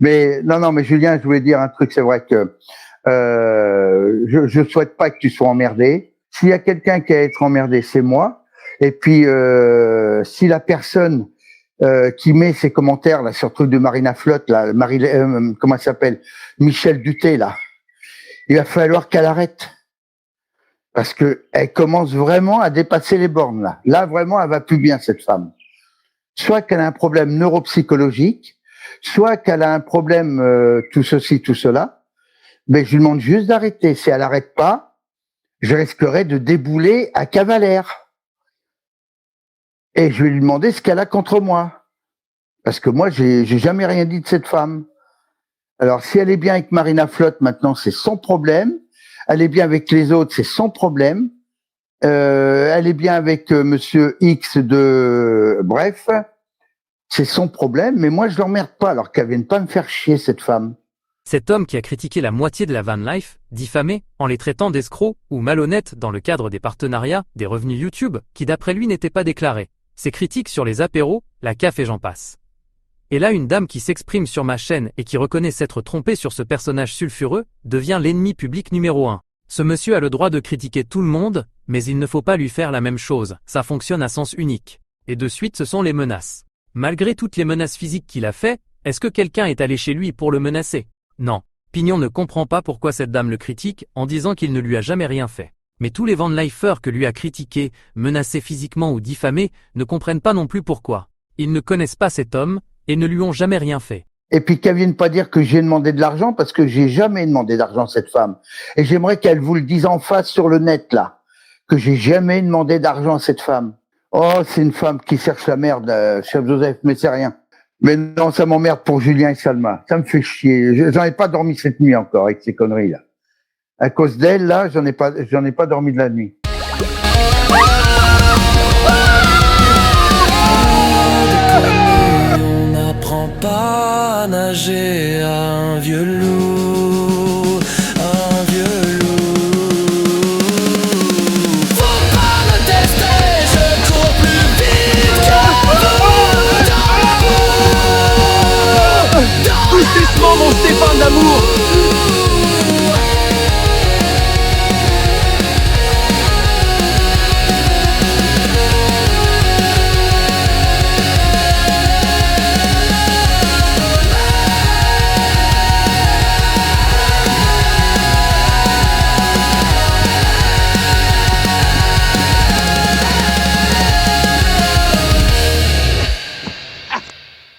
Mais non, non, mais Julien, je voulais dire un truc. C'est vrai que je souhaite pas que tu sois emmerdé. S'il y a quelqu'un qui a à être emmerdé, c'est moi. Et puis, si la personne qui met ses commentaires là sur le truc de Marina Flotte, là, comment elle s'appelle, Michel Duté, là, il va falloir qu'elle arrête. Parce que elle commence vraiment à dépasser les bornes, là. Là, vraiment, elle va plus bien, cette femme. Soit qu'elle a un problème neuropsychologique, soit qu'elle a un problème tout ceci, tout cela. Mais je lui demande juste d'arrêter. Si elle n'arrête pas, je risquerai de débouler à Cavalère. Et je vais lui demander ce qu'elle a contre moi. Parce que moi, j'ai jamais rien dit de cette femme. Alors, si elle est bien avec Marina Flotte, maintenant, c'est son problème. Elle est bien avec les autres, c'est son problème. Elle est bien avec Monsieur X de... Bref, c'est son problème, mais moi, je l'emmerde pas, alors qu'elle vienne pas me faire chier, cette femme. Cet homme qui a critiqué la moitié de la van life, diffamé, en les traitant d'escrocs ou malhonnêtes dans le cadre des partenariats, des revenus YouTube, qui d'après lui n'étaient pas déclarés. Ses critiques sur les apéros, la CAF et j'en passe. Et là, une dame qui s'exprime sur ma chaîne et qui reconnaît s'être trompée sur ce personnage sulfureux, devient l'ennemi public numéro 1. Ce monsieur a le droit de critiquer tout le monde, mais il ne faut pas lui faire la même chose, ça fonctionne à sens unique. Et de suite, ce sont les menaces. Malgré toutes les menaces physiques qu'il a fait, est-ce que quelqu'un est allé chez lui pour le menacer? Non. Pignon ne comprend pas pourquoi cette dame le critique en disant qu'il ne lui a jamais rien fait. Mais tous les van-lifers que lui a critiqués, menacés physiquement ou diffamés, ne comprennent pas non plus pourquoi. Ils ne connaissent pas cet homme et ne lui ont jamais rien fait. Et puis qu'elle vienne pas dire que j'ai demandé de l'argent, parce que j'ai jamais demandé d'argent à cette femme. Et j'aimerais qu'elle vous le dise en face sur le net, là, que j'ai jamais demandé d'argent à cette femme. Oh, c'est une femme qui cherche la merde, chef Joseph, mais c'est rien. Mais non, ça m'emmerde pour Julien et Salma. Ça me fait chier. J'en ai pas dormi cette nuit encore avec ces conneries, là. À cause d'elle, là, j'en ai pas dormi de la nuit. On n'apprend pas à nager à un vieux loup.